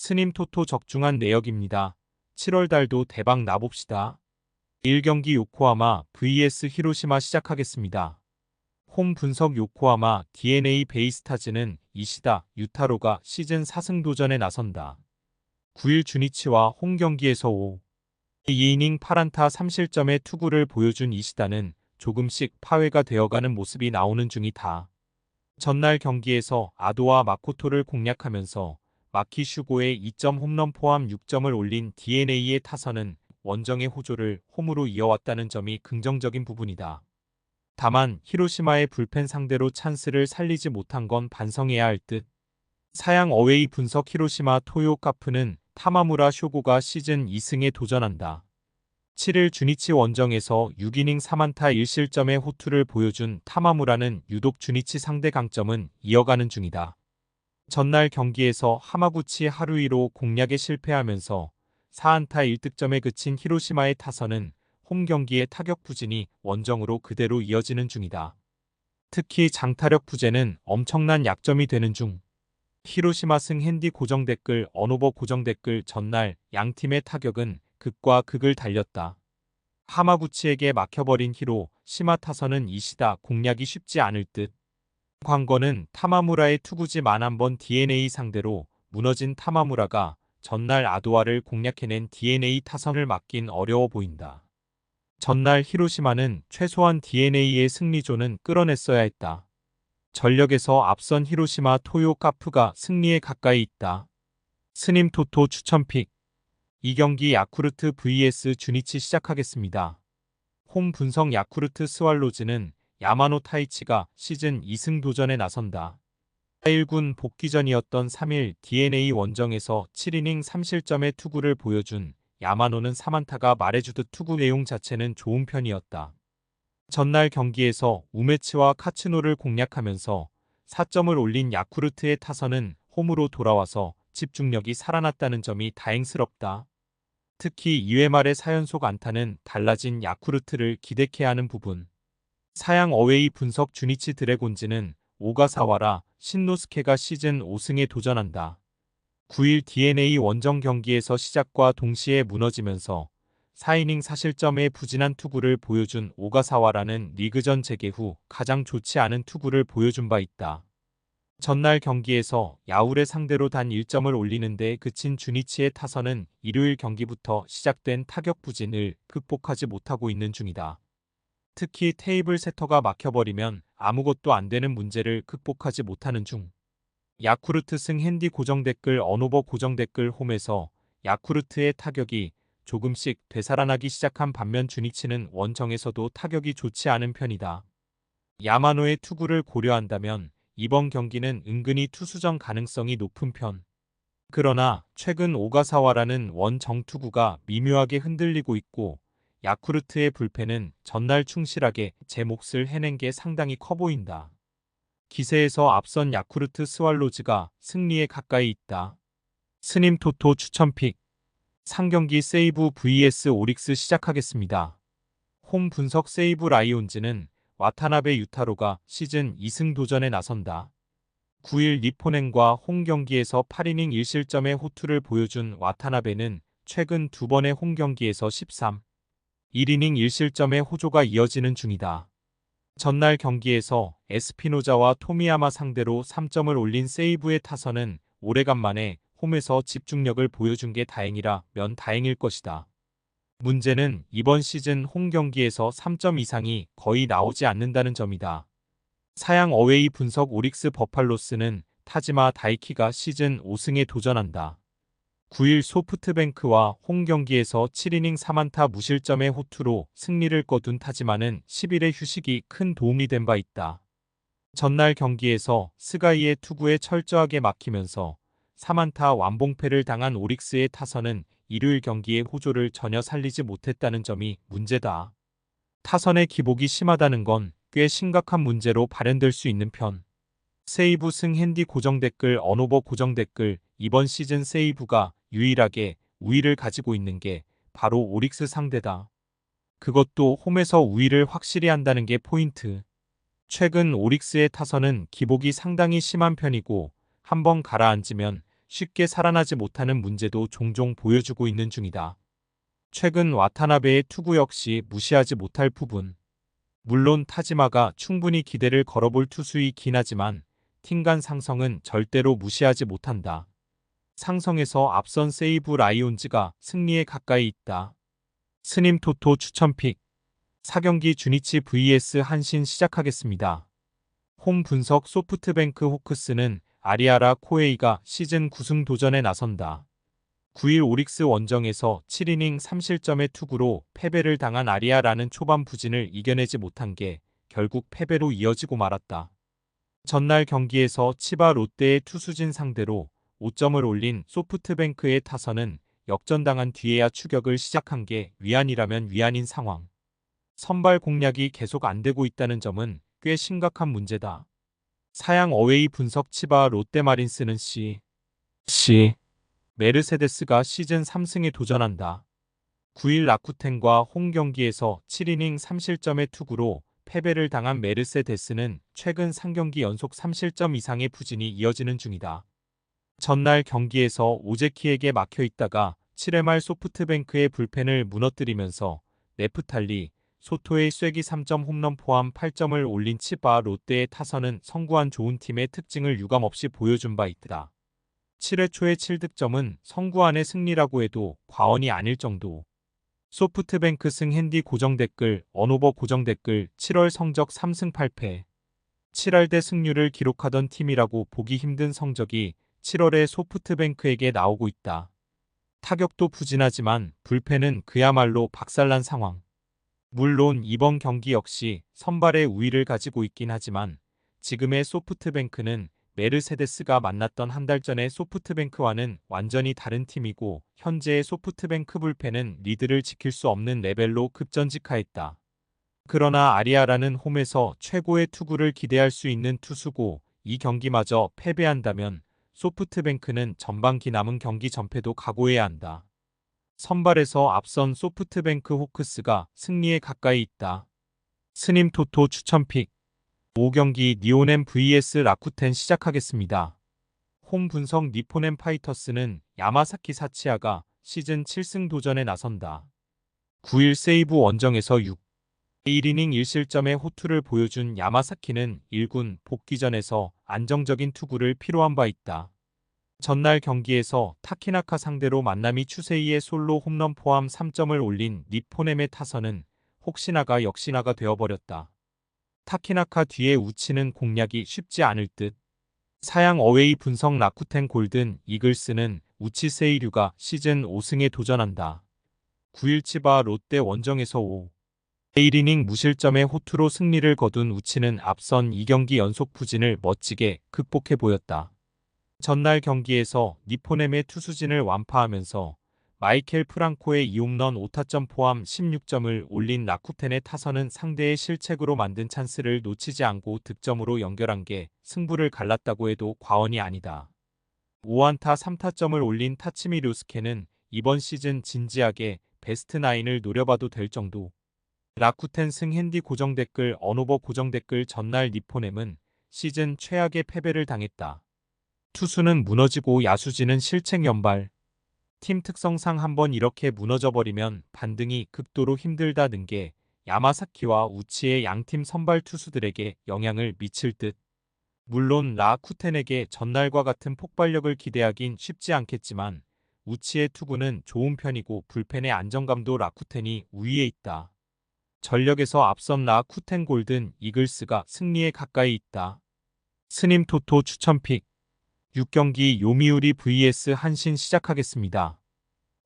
스님 토토 적중한 내역입니다. 7월 달도 대박 나봅시다. 1경기 요코하마 vs 히로시마 시작하겠습니다. 홈 분석 요코하마 DNA 베이스타즈는 이시다, 유타로가 시즌 4승 도전에 나선다. 9일 주니치와 홈 경기에서 2이닝 8안타 3실점의 투구를 보여준 이시다는 조금씩 파괴가 되어가는 모습이 나오는 중이다. 전날 경기에서 아도와 마코토를 공략하면서 마키 슈고의 2점 홈런 포함 6점을 올린 DNA의 타선은 원정의 호조를 홈으로 이어왔다는 점이 긍정적인 부분이다. 다만 히로시마의 불펜 상대로 찬스를 살리지 못한 건 반성해야 할 듯. 사양 어웨이 분석 히로시마 토요 카프는 타마무라 쇼고가 시즌 2승에 도전한다. 7일 주니치 원정에서 6이닝 3안타 1실점의 호투를 보여준 타마무라는 유독 주니치 상대 강점은 이어가는 중이다. 전날 경기에서 하마구치 하루이로 공략에 실패하면서 4안타 1득점에 그친 히로시마의 타선은 홈 경기의 타격 부진이 원정으로 그대로 이어지는 중이다. 특히 장타력 부재는 엄청난 약점이 되는 중. 히로시마 승 핸디 고정 댓글 언오버 고정 댓글 전날 양팀의 타격은 극과 극을 달렸다. 하마구치에게 막혀버린 히로시마 타선은 이시다 공략이 쉽지 않을 듯. 관건은 타마무라의 투구지 만 한 번 DNA 상대로 무너진 타마무라가 전날 아도아를 공략해낸 DNA 타선을 막긴 어려워 보인다. 전날 히로시마는 최소한 DNA의 승리조는 끌어냈어야 했다. 전력에서 앞선 히로시마 토요 카프가 승리에 가까이 있다. 스님 토토 추천픽 2경기 야쿠르트 vs 주니치 시작하겠습니다. 홈 분석 야쿠르트 스왈로즈는 야마노 타이치가 시즌 2승 도전에 나선다. 4일군 복귀전이었던 3일 DNA 원정에서 7이닝 3실점의 투구를 보여준 야마노는 3안타가 말해주듯 투구 내용 자체는 좋은 편이었다. 전날 경기에서 우메츠와 카츠노를 공략하면서 4점을 올린 야쿠르트의 타선은 홈으로 돌아와서 집중력이 살아났다는 점이 다행스럽다. 특히 2회 말의 4연속 안타는 달라진 야쿠르트를 기대케 하는 부분. 사양 어웨이 분석 주니치 드래곤즈는 오가사와라 신노스케가 시즌 5승에 도전한다. 9일 DNA 원정 경기에서 시작과 동시에 무너지면서 4이닝 4실점의 부진한 투구를 보여준 오가사와라는 리그전 재개 후 가장 좋지 않은 투구를 보여준 바 있다. 전날 경기에서 야울의 상대로 단 1점을 올리는 데 그친 주니치의 타선은 일요일 경기부터 시작된 타격 부진을 극복하지 못하고 있는 중이다. 특히 테이블 세터가 막혀버리면 아무것도 안 되는 문제를 극복하지 못하는 중. 야쿠르트 승 핸디 고정 댓글 언오버 고정 댓글 홈에서 야쿠르트의 타격이 조금씩 되살아나기 시작한 반면 주니치는 원정에서도 타격이 좋지 않은 편이다. 야마노의 투구를 고려한다면 이번 경기는 은근히 투수전 가능성이 높은 편. 그러나 최근 오가사와라는 원정투구가 미묘하게 흔들리고 있고 야쿠르트의 불펜은 전날 충실하게 제 몫을 해낸 게 상당히 커 보인다. 기세에서 앞선 야쿠르트 스왈로즈가 승리에 가까이 있다. 스님 토토 추천픽 상경기 세이브 vs 오릭스 시작하겠습니다. 홈 분석 세이브 라이온즈는 와타나베 유타로가 시즌 2승 도전에 나선다. 9일 니포넨과 홈 경기에서 8이닝 1실점의 호투를 보여준 와타나베는 최근 2번의 홈 경기에서 13, 1이닝 1실점의 호조가 이어지는 중이다. 전날 경기에서 에스피노자와 토미야마 상대로 3점을 올린 세이브의 타선은 오래간만에 홈에서 집중력을 보여준 게 다행이라면 다행일 것이다. 문제는 이번 시즌 홈 경기에서 3점 이상이 거의 나오지 않는다는 점이다. 사양 어웨이 분석 오릭스 버팔로스는 타지마 다이키가 시즌 5승에 도전한다. 9일 소프트뱅크와 홈 경기에서 7이닝 3안타 무실점의 호투로 승리를 거둔 타지마는 10일의 휴식이 큰 도움이 된 바 있다. 전날 경기에서 스가이의 투구에 철저하게 막히면서 3안타 완봉패를 당한 오릭스의 타선은 일요일 경기의 호조를 전혀 살리지 못했다는 점이 문제다. 타선의 기복이 심하다는 건 꽤 심각한 문제로 발현될 수 있는 편. 세이브 승 핸디 고정 댓글 언오버 고정 댓글 이번 시즌 세이브가 유일하게 우위를 가지고 있는 게 바로 오릭스 상대다. 그것도 홈에서 우위를 확실히 한다는 게 포인트. 최근 오릭스의 타선은 기복이 상당히 심한 편이고 한번 가라앉으면 쉽게 살아나지 못하는 문제도 종종 보여주고 있는 중이다. 최근 와타나베의 투구 역시 무시하지 못할 부분. 물론 타지마가 충분히 기대를 걸어볼 투수이긴 하지만 팀 간 상성은 절대로 무시하지 못한다. 상성에서 앞선 세이브 라이온즈가 승리에 가까이 있다. 스님 토토 추천픽 4경기 주니치 vs 한신 시작하겠습니다. 홈 분석 소프트뱅크 호크스는 아리아라 코에이가 시즌 9승 도전에 나선다. 9일 오릭스 원정에서 7이닝 3실점의 투구로 패배를 당한 아리아라는 초반 부진을 이겨내지 못한 게 결국 패배로 이어지고 말았다. 전날 경기에서 치바 롯데의 투수진 상대로 5점을 올린 소프트뱅크의 타선은 역전당한 뒤에야 추격을 시작한 게 위안이라면 위안인 상황. 선발 공략이 계속 안 되고 있다는 점은 꽤 심각한 문제다. 사양 어웨이 분석 치바 롯데마린스는 메르세데스가 시즌 3승에 도전한다. 9일 라쿠텐과 홈 경기에서 7이닝 3실점의 투구로 패배를 당한 메르세데스는 최근 3경기 연속 3실점 이상의 부진이 이어지는 중이다. 전날 경기에서 오제키에게 막혀 있다가 7회 말 소프트뱅크의 불펜을 무너뜨리면서 네프탈리, 소토의 쐐기 3점 홈런 포함 8점을 올린 치바 롯데의 타선은 성구한 좋은 팀의 특징을 유감없이 보여준 바 있다. 7회 초의 7득점은 성구한의 승리라고 해도 과언이 아닐 정도. 소프트뱅크 승 핸디 고정 댓글, 언오버 고정 댓글 7월 성적 3승 8패. 7할대 승률을 기록하던 팀이라고 보기 힘든 성적이 7월에 소프트뱅크에게 나오고 있다. 타격도 부진하지만 불펜은 그야말로 박살난 상황. 물론 이번 경기 역시 선발의 우위를 가지고 있긴 하지만 지금의 소프트뱅크는 메르세데스가 만났던 한 달 전의 소프트뱅크와는 완전히 다른 팀이고 현재의 소프트뱅크 불펜은 리드를 지킬 수 없는 레벨로 급전직하했다. 그러나 아리아라는 홈에서 최고의 투구를 기대할 수 있는 투수고 이 경기마저 패배한다면 소프트뱅크는 전반기 남은 경기 전패도 각오해야 한다. 선발에서 앞선 소프트뱅크 호크스가 승리에 가까이 있다. 스님 토토 추천픽 5경기 니오넴 vs 라쿠텐 시작하겠습니다. 홈 분석 니포넴 파이터스는 야마사키 사치야가 시즌 7승 도전에 나선다. 9일 세이브 원정에서 1이닝 1실점의 호투를 보여준 야마사키는 1군 복귀전에서 안정적인 투구를 필요한 바 있다. 전날 경기에서 타키나카 상대로 만나미 추세이의 솔로 홈런 포함 3점을 올린 니포넴의 타선은 혹시나가 역시나가 되어버렸다. 타키나카 뒤에 우치는 공략이 쉽지 않을 듯. 사양 어웨이 분석 라쿠텐 골든 이글스는 우치 세이류가 시즌 5승에 도전한다. 9일 치바 롯데 원정에서 1이닝 무실점의 호투로 승리를 거둔 우치는 앞선 2경기 연속 부진을 멋지게 극복해 보였다. 전날 경기에서 니포넴의 투수진을 완파하면서 마이켈 프랑코의 2홈런 5타점 포함 16점을 올린 라쿠텐의 타선은 상대의 실책으로 만든 찬스를 놓치지 않고 득점으로 연결한 게 승부를 갈랐다고 해도 과언이 아니다. 5안타 3타점을 올린 타치미 료스케는 이번 시즌 진지하게 베스트 9을 노려봐도 될 정도. 라쿠텐 승 핸디 고정 댓글 언오버 고정 댓글 전날 니포넴은 시즌 최악의 패배를 당했다. 투수는 무너지고 야수진은 실책 연발. 팀 특성상 한번 이렇게 무너져버리면 반등이 극도로 힘들다는 게 야마사키와 우치의 양팀 선발 투수들에게 영향을 미칠 듯. 물론 라쿠텐에게 전날과 같은 폭발력을 기대하긴 쉽지 않겠지만 우치의 투구는 좋은 편이고 불펜의 안정감도 라쿠텐이 우위에 있다. 전력에서 앞선 라쿠텐 골든 이글스가 승리에 가까이 있다. 스님 토토 추천픽 6경기 요미우리 vs 한신 시작하겠습니다.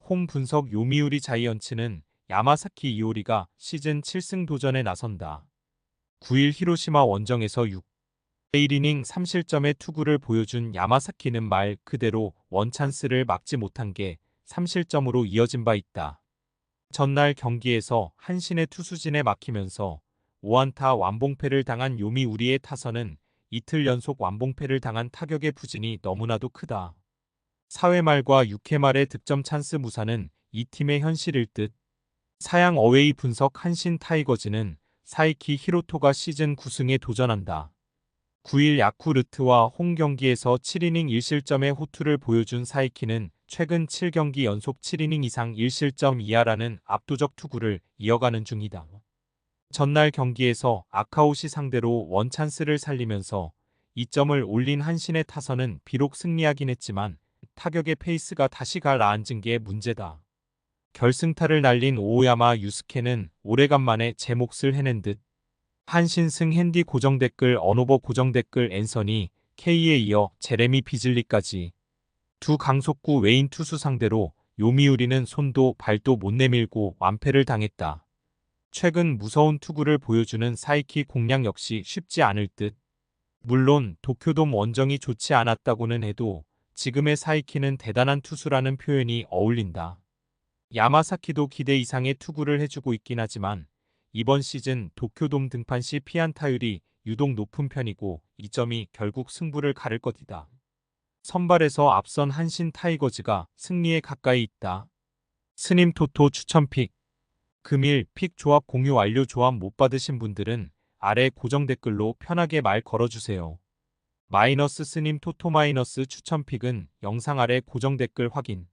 홈 분석 요미우리 자이언츠는 야마사키 이오리가 시즌 7승 도전에 나선다. 9일 히로시마 원정에서 1이닝 3실점의 투구를 보여준 야마사키는 말 그대로 원찬스를 막지 못한 게 3실점으로 이어진 바 있다. 전날 경기에서 한신의 투수진에 막히면서 5안타 완봉패를 당한 요미우리의 타선은 이틀 연속 완봉패를 당한 타격의 부진이 너무나도 크다. 4회 말과 6회 말의 득점 찬스 무사는 이 팀의 현실일 듯. 사양 어웨이 분석 한신 타이거즈는 사이키 히로토가 시즌 9승에 도전한다. 9일 야쿠르트와 홈 경기에서 7이닝 1실점의 호투를 보여준 사이키는 최근 7경기 연속 7이닝 이상 1실점 이하라는 압도적 투구를 이어가는 중이다. 전날 경기에서 아카오시 상대로 원찬스를 살리면서 2점을 올린 한신의 타선은 비록 승리하긴 했지만 타격의 페이스가 다시 가라앉은 게 문제다. 결승타를 날린 오오야마 유스케는 오래간만에 제 몫을 해낸 듯. 한신승 핸디 고정댓글 언오버 고정댓글 앤서니 K에 이어 제레미 비즐리까지 두 강속구 외인 투수 상대로 요미우리는 손도 발도 못 내밀고 완패를 당했다. 최근 무서운 투구를 보여주는 사이키 공략 역시 쉽지 않을 듯. 물론 도쿄돔 원정이 좋지 않았다고는 해도 지금의 사이키는 대단한 투수라는 표현이 어울린다. 야마사키도 기대 이상의 투구를 해주고 있긴 하지만 이번 시즌 도쿄돔 등판 시 피안타율이 유독 높은 편이고 이 점이 결국 승부를 가를 것이다. 선발에서 앞선 한신 타이거즈가 승리에 가까이 있다. 스님 토토 추천픽. 금일 픽 조합 공유 완료. 조합 못 받으신 분들은 아래 고정 댓글로 편하게 말 걸어주세요. 마이너스 스님 토토 마이너스 추천픽은 영상 아래 고정 댓글 확인.